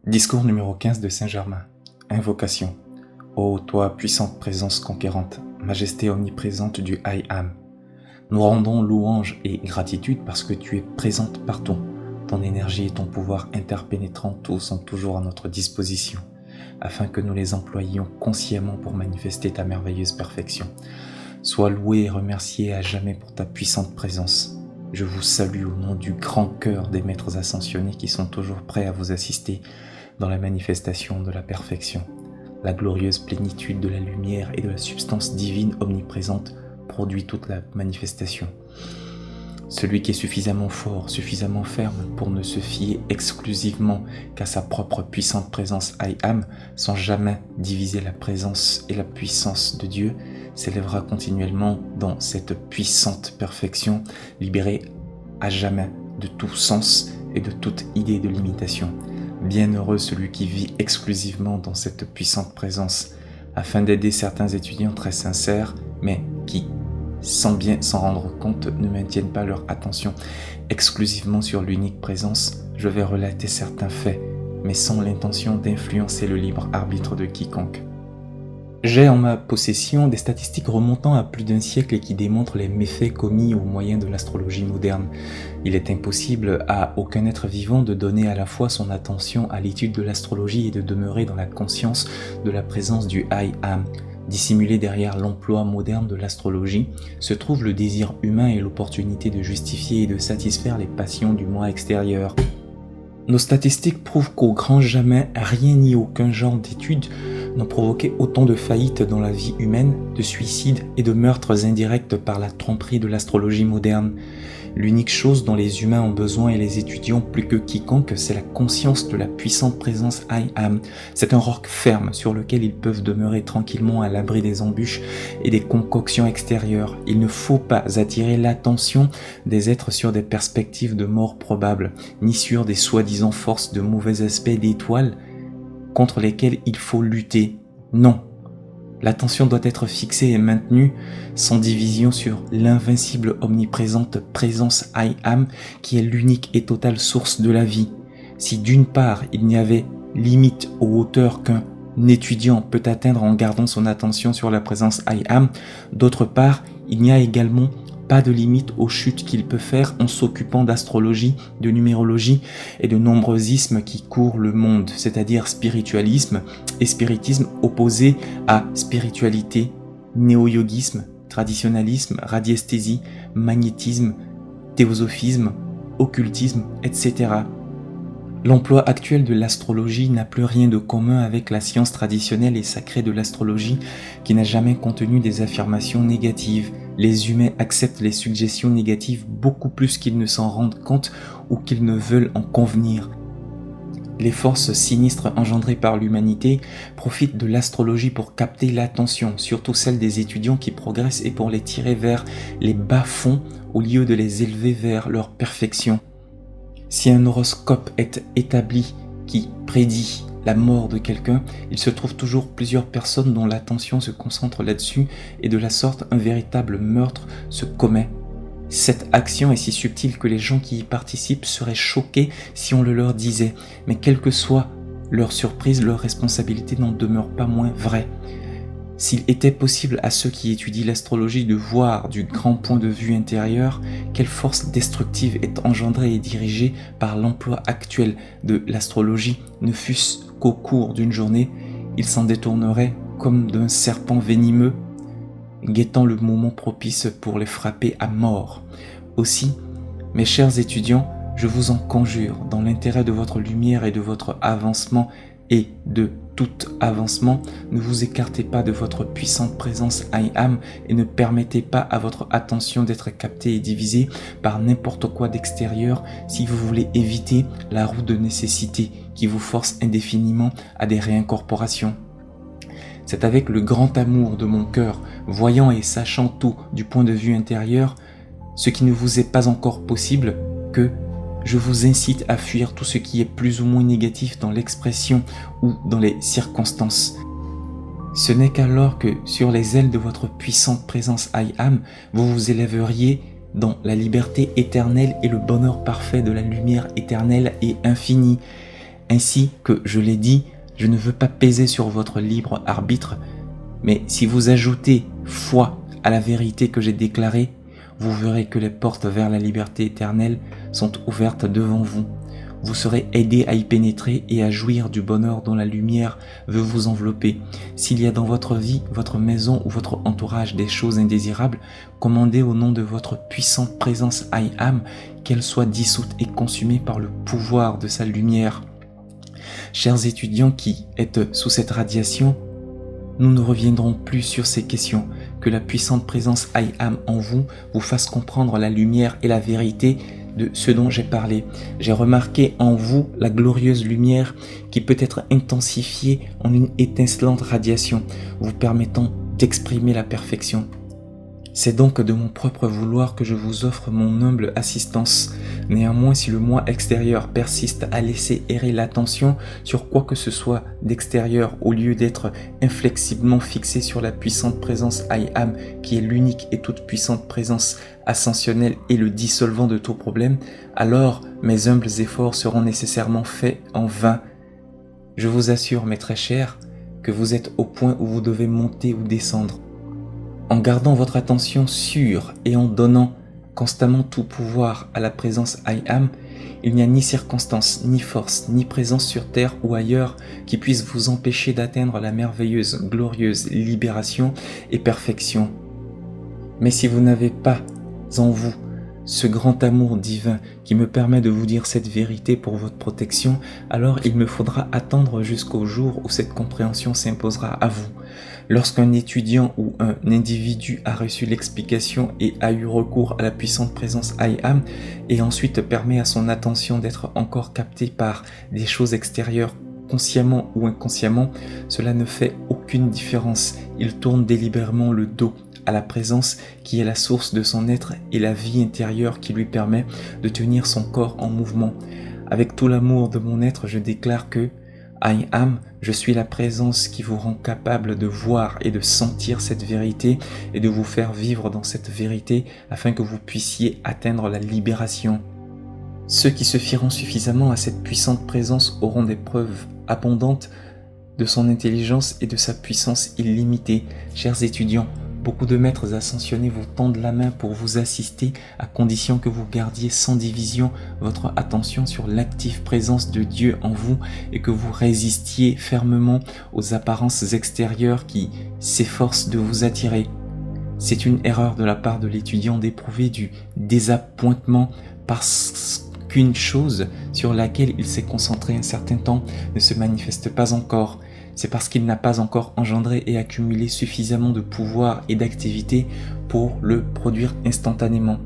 Discours numéro 15 de Saint-Germain. Invocation. Ô toi, puissante présence conquérante, majesté omniprésente du I Am, nous rendons louange et gratitude parce que tu es présente partout. Ton énergie et ton pouvoir interpénétrant tous sont toujours à notre disposition, afin que nous les employions consciemment pour manifester ta merveilleuse perfection. Sois loué et remercié à jamais pour ta puissante présence. Je vous salue au nom du grand cœur des maîtres ascensionnés qui sont toujours prêts à vous assister dans la manifestation de la perfection. La glorieuse plénitude de la lumière et de la substance divine omniprésente produit toute la manifestation. Celui qui est suffisamment fort, suffisamment ferme pour ne se fier exclusivement qu'à sa propre puissante présence I Am, sans jamais diviser la présence et la puissance de Dieu, s'élèvera continuellement dans cette puissante perfection, libéré à jamais de tout sens et de toute idée de limitation. Bienheureux celui qui vit exclusivement dans cette puissante présence, afin d'aider certains étudiants très sincères, mais qui, sans bien s'en rendre compte, ne maintiennent pas leur attention exclusivement sur l'unique présence. Je vais relater certains faits, mais sans l'intention d'influencer le libre arbitre de quiconque. J'ai en ma possession des statistiques remontant à plus d'un siècle et qui démontrent les méfaits commis au moyen de l'astrologie moderne. Il est impossible à aucun être vivant de donner à la fois son attention à l'étude de l'astrologie et de demeurer dans la conscience de la présence du I Am. Dissimulé derrière l'emploi moderne de l'astrologie, se trouve le désir humain et l'opportunité de justifier et de satisfaire les passions du moi extérieur. Nos statistiques prouvent qu'au grand jamais, rien ni aucun genre d'études n'ont provoqué autant de faillites dans la vie humaine, de suicides et de meurtres indirects par la tromperie de l'astrologie moderne. L'unique chose dont les humains ont besoin et les étudiants plus que quiconque, c'est la conscience de la puissante présence I Am. C'est un roc ferme sur lequel ils peuvent demeurer tranquillement à l'abri des embûches et des concoctions extérieures. Il ne faut pas attirer l'attention des êtres sur des perspectives de mort probable, ni sur des soi-disant forces de mauvais aspect d'étoiles contre lesquelles il faut lutter. Non. L'attention doit être fixée et maintenue sans division sur l'invincible omniprésente présence I Am qui est l'unique et totale source de la vie. Si d'une part il n'y avait limite aux hauteurs qu'un étudiant peut atteindre en gardant son attention sur la présence I Am, d'autre part il n'y a également pas de limite aux chutes qu'il peut faire en s'occupant d'astrologie, de numérologie et de nombreux ismes qui courent le monde, c'est-à-dire spiritualisme et spiritisme opposés à spiritualité, néo-yogisme, traditionnalisme, radiesthésie, magnétisme, théosophisme, occultisme, etc. L'emploi actuel de l'astrologie n'a plus rien de commun avec la science traditionnelle et sacrée de l'astrologie qui n'a jamais contenu des affirmations négatives. Les humains acceptent les suggestions négatives beaucoup plus qu'ils ne s'en rendent compte ou qu'ils ne veulent en convenir. Les forces sinistres engendrées par l'humanité profitent de l'astrologie pour capter l'attention, surtout celle des étudiants qui progressent et pour les tirer vers les bas-fonds au lieu de les élever vers leur perfection. Si un horoscope est établi qui prédit la mort de quelqu'un, il se trouve toujours plusieurs personnes dont l'attention se concentre là-dessus et de la sorte un véritable meurtre se commet. Cette action est si subtile que les gens qui y participent seraient choqués si on le leur disait, mais quelle que soit leur surprise, leur responsabilité n'en demeure pas moins vraie. S'il était possible à ceux qui étudient l'astrologie de voir du grand point de vue intérieur quelle force destructive est engendrée et dirigée par l'emploi actuel de l'astrologie, ne fût-ce qu'au cours d'une journée, ils s'en détourneraient comme d'un serpent venimeux, guettant le moment propice pour les frapper à mort. Aussi, mes chers étudiants, je vous en conjure, dans l'intérêt de votre lumière et de votre avancement et de tout avancement, ne vous écartez pas de votre puissante présence I Am et ne permettez pas à votre attention d'être captée et divisée par n'importe quoi d'extérieur si vous voulez éviter la roue de nécessité qui vous force indéfiniment à des réincorporations. C'est avec le grand amour de mon cœur, voyant et sachant tout du point de vue intérieur, ce qui ne vous est pas encore possible, que je vous incite à fuir tout ce qui est plus ou moins négatif dans l'expression ou dans les circonstances. Ce n'est qu'alors que, sur les ailes de votre puissante présence I Am, vous vous élèveriez dans la liberté éternelle et le bonheur parfait de la lumière éternelle et infinie. Ainsi que je l'ai dit, je ne veux pas peser sur votre libre arbitre, mais si vous ajoutez foi à la vérité que j'ai déclarée, vous verrez que les portes vers la liberté éternelle sont ouvertes devant vous. Vous serez aidé à y pénétrer et à jouir du bonheur dont la lumière veut vous envelopper. S'il y a dans votre vie, votre maison ou votre entourage des choses indésirables, commandez au nom de votre puissante présence I Am qu'elles soient dissoutes et consumées par le pouvoir de sa lumière. Chers étudiants qui êtes sous cette radiation, nous ne reviendrons plus sur ces questions. Que la puissante présence I Am en vous fasse comprendre la lumière et la vérité de ce dont j'ai parlé. J'ai remarqué en vous la glorieuse lumière qui peut être intensifiée en une étincelante radiation, vous permettant d'exprimer la perfection. C'est donc de mon propre vouloir que je vous offre mon humble assistance. Néanmoins, si le moi extérieur persiste à laisser errer l'attention sur quoi que ce soit d'extérieur au lieu d'être inflexiblement fixé sur la puissante présence I Am qui est l'unique et toute puissante présence ascensionnelle et le dissolvant de tout problème, alors mes humbles efforts seront nécessairement faits en vain. Je vous assure, mes très chers, que vous êtes au point où vous devez monter ou descendre. En gardant votre attention sûre et en donnant constamment tout pouvoir à la présence I Am, il n'y a ni circonstance, ni force, ni présence sur terre ou ailleurs qui puisse vous empêcher d'atteindre la merveilleuse, glorieuse libération et perfection. Mais si vous n'avez pas en vous ce grand amour divin qui me permet de vous dire cette vérité pour votre protection, alors il me faudra attendre jusqu'au jour où cette compréhension s'imposera à vous. Lorsqu'un étudiant ou un individu a reçu l'explication et a eu recours à la puissante présence I Am et ensuite permet à son attention d'être encore captée par des choses extérieures consciemment ou inconsciemment, cela ne fait aucune différence. Il tourne délibérément le dos à la présence qui est la source de son être et la vie intérieure qui lui permet de tenir son corps en mouvement. Avec tout l'amour de mon être, je déclare que I Am, je suis la présence qui vous rend capable de voir et de sentir cette vérité et de vous faire vivre dans cette vérité afin que vous puissiez atteindre la libération. Ceux qui se fieront suffisamment à cette puissante présence auront des preuves abondantes de son intelligence et de sa puissance illimitée. Chers étudiants, beaucoup de maîtres ascensionnés vous tendent la main pour vous assister à condition que vous gardiez sans division votre attention sur l'active présence de Dieu en vous et que vous résistiez fermement aux apparences extérieures qui s'efforcent de vous attirer. C'est une erreur de la part de l'étudiant d'éprouver du désappointement parce qu'une chose sur laquelle il s'est concentré un certain temps ne se manifeste pas encore. C'est parce qu'il n'a pas encore engendré et accumulé suffisamment de pouvoir et d'activité pour le produire instantanément.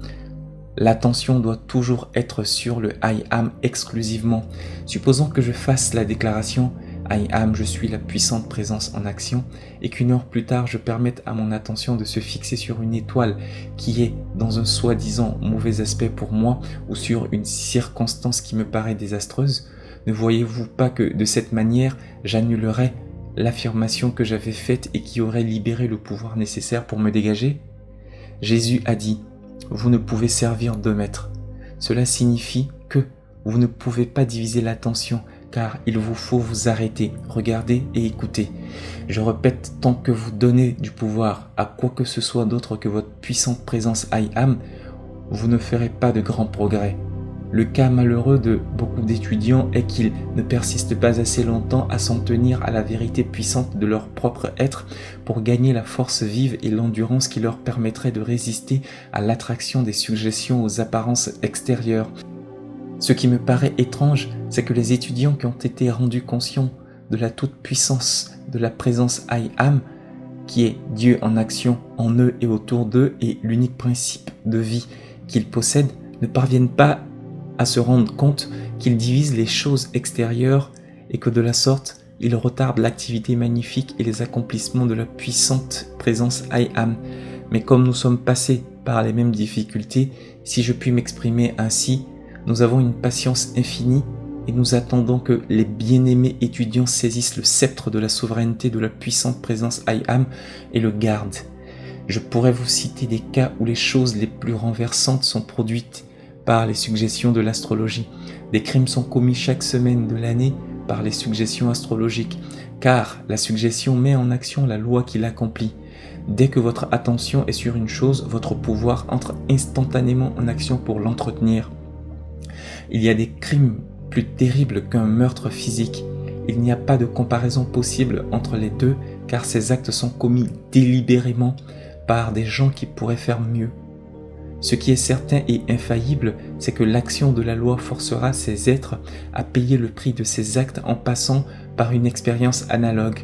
L'attention doit toujours être sur le I Am exclusivement. Supposons que je fasse la déclaration I Am, je suis la puissante présence en action, et qu'une heure plus tard je permette à mon attention de se fixer sur une étoile qui est dans un soi-disant mauvais aspect pour moi ou sur une circonstance qui me paraît désastreuse. Ne voyez-vous pas que de cette manière, j'annulerais l'affirmation que j'avais faite et qui aurait libéré le pouvoir nécessaire pour me dégager? Jésus a dit, vous ne pouvez servir deux maîtres. Cela signifie que vous ne pouvez pas diviser l'attention, car il vous faut vous arrêter, regarder et écouter. Je répète, tant que vous donnez du pouvoir à quoi que ce soit d'autre que votre puissante présence I Am, vous ne ferez pas de grands progrès. Le cas malheureux de beaucoup d'étudiants est qu'ils ne persistent pas assez longtemps à s'en tenir à la vérité puissante de leur propre être pour gagner la force vive et l'endurance qui leur permettrait de résister à l'attraction des suggestions aux apparences extérieures. Ce qui me paraît étrange, c'est que les étudiants qui ont été rendus conscients de la toute-puissance de la présence I Am, qui est Dieu en action en eux et autour d'eux et l'unique principe de vie qu'ils possèdent, ne parviennent pas à se rendre compte qu'ils divisent les choses extérieures et que de la sorte, ils retardent l'activité magnifique et les accomplissements de la puissante présence I Am. Mais comme nous sommes passés par les mêmes difficultés, si je puis m'exprimer ainsi, nous avons une patience infinie et nous attendons que les bien-aimés étudiants saisissent le sceptre de la souveraineté de la puissante présence I Am et le gardent. Je pourrais vous citer des cas où les choses les plus renversantes sont produites par les suggestions de l'astrologie. Des crimes sont commis chaque semaine de l'année par les suggestions astrologiques, car la suggestion met en action la loi qui l'accomplit. Dès que votre attention est sur une chose, votre pouvoir entre instantanément en action pour l'entretenir. Il y a des crimes plus terribles qu'un meurtre physique. Il n'y a pas de comparaison possible entre les deux, car ces actes sont commis délibérément par des gens qui pourraient faire mieux. Ce qui est certain et infaillible, c'est que l'action de la loi forcera ces êtres à payer le prix de ces actes en passant par une expérience analogue.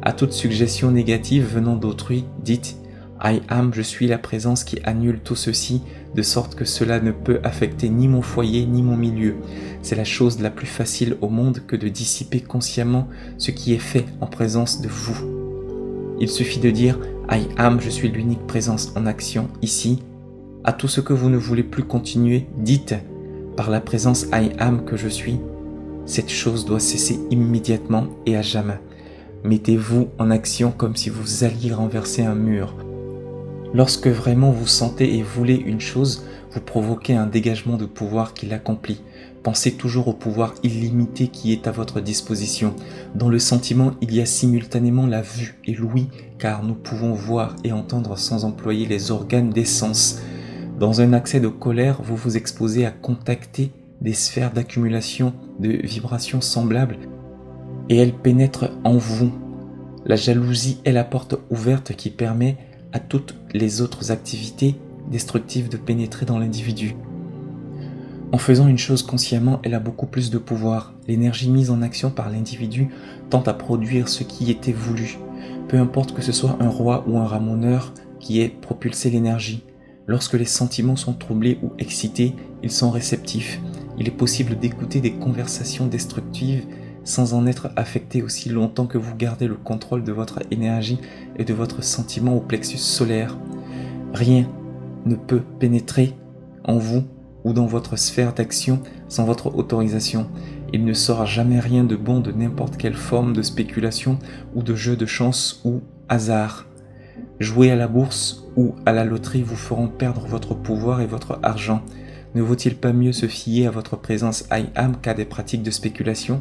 À toute suggestion négative venant d'autrui, dites « I am, je suis la présence qui annule tout ceci, de sorte que cela ne peut affecter ni mon foyer ni mon milieu. C'est la chose la plus facile au monde que de dissiper consciemment ce qui est fait en présence de vous. Il suffit de dire « I am, je suis l'unique présence en action ici ». À tout ce que vous ne voulez plus continuer, dites « Par la présence I am que je suis ». Cette chose doit cesser immédiatement et à jamais. Mettez-vous en action comme si vous alliez renverser un mur. Lorsque vraiment vous sentez et voulez une chose, vous provoquez un dégagement de pouvoir qui l'accomplit. Pensez toujours au pouvoir illimité qui est à votre disposition. Dans le sentiment, il y a simultanément la vue et l'ouïe, car nous pouvons voir et entendre sans employer les organes des sens. Dans un accès de colère, vous vous exposez à contacter des sphères d'accumulation de vibrations semblables et elles pénètrent en vous. La jalousie est la porte ouverte qui permet à toutes les autres activités destructives de pénétrer dans l'individu. En faisant une chose consciemment, elle a beaucoup plus de pouvoir. L'énergie mise en action par l'individu tend à produire ce qui était voulu. Peu importe que ce soit un roi ou un ramoneur qui ait propulsé l'énergie. Lorsque les sentiments sont troublés ou excités, ils sont réceptifs. Il est possible d'écouter des conversations destructives sans en être affecté aussi longtemps que vous gardez le contrôle de votre énergie et de votre sentiment au plexus solaire. Rien ne peut pénétrer en vous ou dans votre sphère d'action sans votre autorisation. Il ne sort jamais rien de bon de n'importe quelle forme de spéculation ou de jeu de chance ou hasard. Jouer à la bourse ou à la loterie vous feront perdre votre pouvoir et votre argent. Ne vaut-il pas mieux se fier à votre présence I am qu'à des pratiques de spéculation ?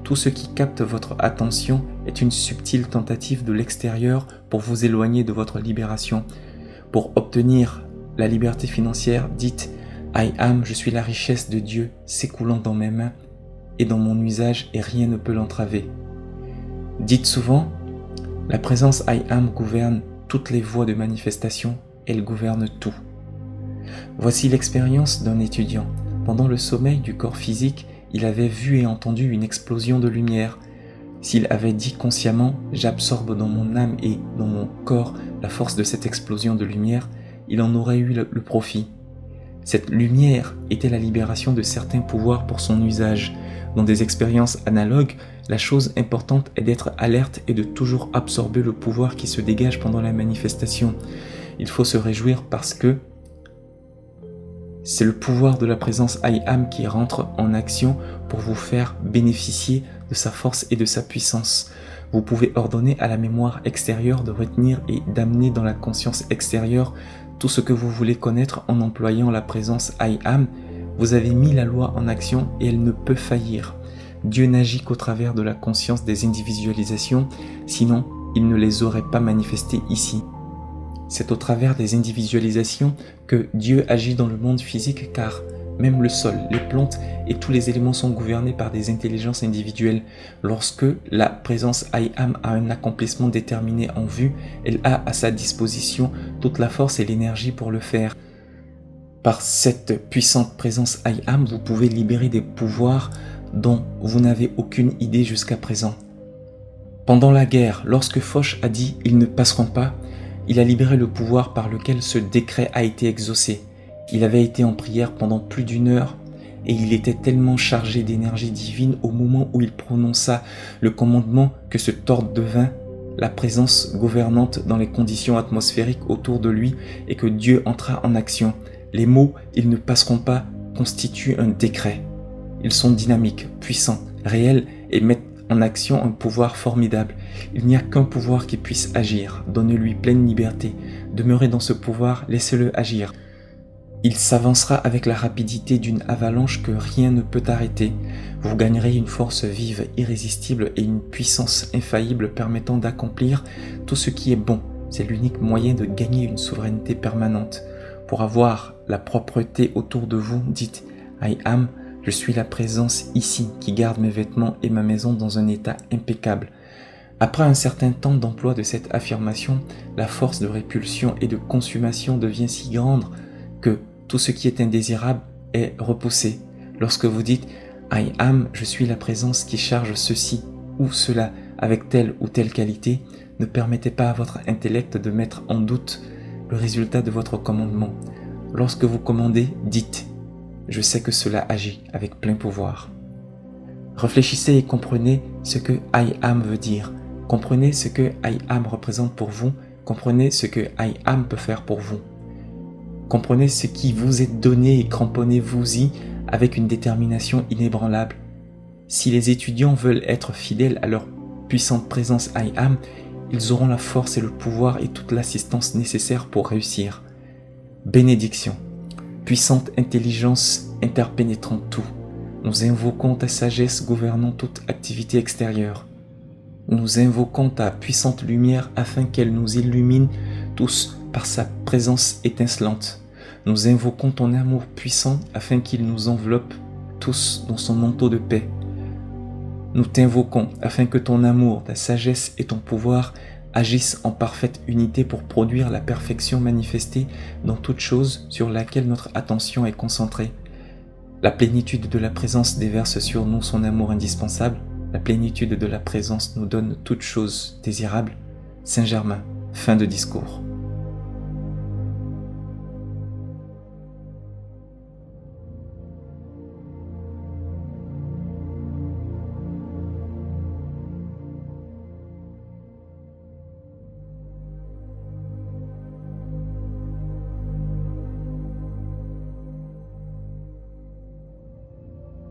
Tout ce qui capte votre attention est une subtile tentative de l'extérieur pour vous éloigner de votre libération. Pour obtenir la liberté financière, dites « I am, je suis la richesse de Dieu s'écoulant dans mes mains et dans mon usage et rien ne peut l'entraver. » Dites souvent « La présence I am gouverne toutes les voies de manifestation, elle gouverne tout. » Voici l'expérience d'un étudiant. Pendant le sommeil du corps physique, il avait vu et entendu une explosion de lumière. S'il avait dit consciemment « J'absorbe dans mon âme et dans mon corps la force de cette explosion de lumière », il en aurait eu le profit. Cette lumière était la libération de certains pouvoirs pour son usage. Dans des expériences analogues, la chose importante est d'être alerte et de toujours absorber le pouvoir qui se dégage pendant la manifestation. Il faut se réjouir parce que c'est le pouvoir de la présence I am qui rentre en action pour vous faire bénéficier de sa force et de sa puissance. Vous pouvez ordonner à la mémoire extérieure de retenir et d'amener dans la conscience extérieure tout ce que vous voulez connaître en employant la présence I am. Vous avez mis la loi en action et elle ne peut faillir. Dieu n'agit qu'au travers de la conscience des individualisations, sinon il ne les aurait pas manifestées ici. C'est au travers des individualisations que Dieu agit dans le monde physique, car même le sol, les plantes et tous les éléments sont gouvernés par des intelligences individuelles. Lorsque la présence I am a un accomplissement déterminé en vue, elle a à sa disposition toute la force et l'énergie pour le faire. Par cette puissante présence I am, vous pouvez libérer des pouvoirs dont vous n'avez aucune idée jusqu'à présent. Pendant la guerre, lorsque Foch a dit « ils ne passeront pas », il a libéré le pouvoir par lequel ce décret a été exaucé. Il avait été en prière pendant plus d'1 heure et il était tellement chargé d'énergie divine au moment où il prononça le commandement que ce tord devint la présence gouvernante dans les conditions atmosphériques autour de lui et que Dieu entra en action. Les mots « ils ne passeront pas » constituent un décret. Ils sont dynamiques, puissants, réels et mettent en action un pouvoir formidable. Il n'y a qu'un pouvoir qui puisse agir. Donnez-lui pleine liberté. Demeurez dans ce pouvoir, laissez-le agir. Il s'avancera avec la rapidité d'une avalanche que rien ne peut arrêter. Vous gagnerez une force vive, irrésistible et une puissance infaillible permettant d'accomplir tout ce qui est bon. C'est l'unique moyen de gagner une souveraineté permanente. Pour avoir la propreté autour de vous, dites « I am », je suis la présence ici qui garde mes vêtements et ma maison dans un état impeccable. Après un certain temps d'emploi de cette affirmation, la force de répulsion et de consommation devient si grande que tout ce qui est indésirable est repoussé. Lorsque vous dites « I am », je suis la présence qui charge ceci ou cela avec telle ou telle qualité, ne permettez pas à votre intellect de mettre en doute le résultat de votre commandement. Lorsque vous commandez, dites « Je sais que cela agit avec plein pouvoir ». Réfléchissez et comprenez ce que « I am » veut dire. Comprenez ce que « I am » représente pour vous. Comprenez ce que « I am » peut faire pour vous. Comprenez ce qui vous est donné et cramponnez-vous-y avec une détermination inébranlable. Si les étudiants veulent être fidèles à leur puissante présence I am, ils auront la force et le pouvoir et toute l'assistance nécessaire pour réussir. Bénédiction. Puissante intelligence interpénétrant tout. Nous invoquons ta sagesse gouvernant toute activité extérieure. Nous invoquons ta puissante lumière afin qu'elle nous illumine tous par sa présence étincelante. Nous invoquons ton amour puissant afin qu'il nous enveloppe tous dans son manteau de paix. Nous t'invoquons afin que ton amour, ta sagesse et ton pouvoir agissent en parfaite unité pour produire la perfection manifestée dans toute chose sur laquelle notre attention est concentrée. La plénitude de la présence déverse sur nous son amour indispensable. La plénitude de la présence nous donne toute chose désirable. Saint Germain, fin de discours.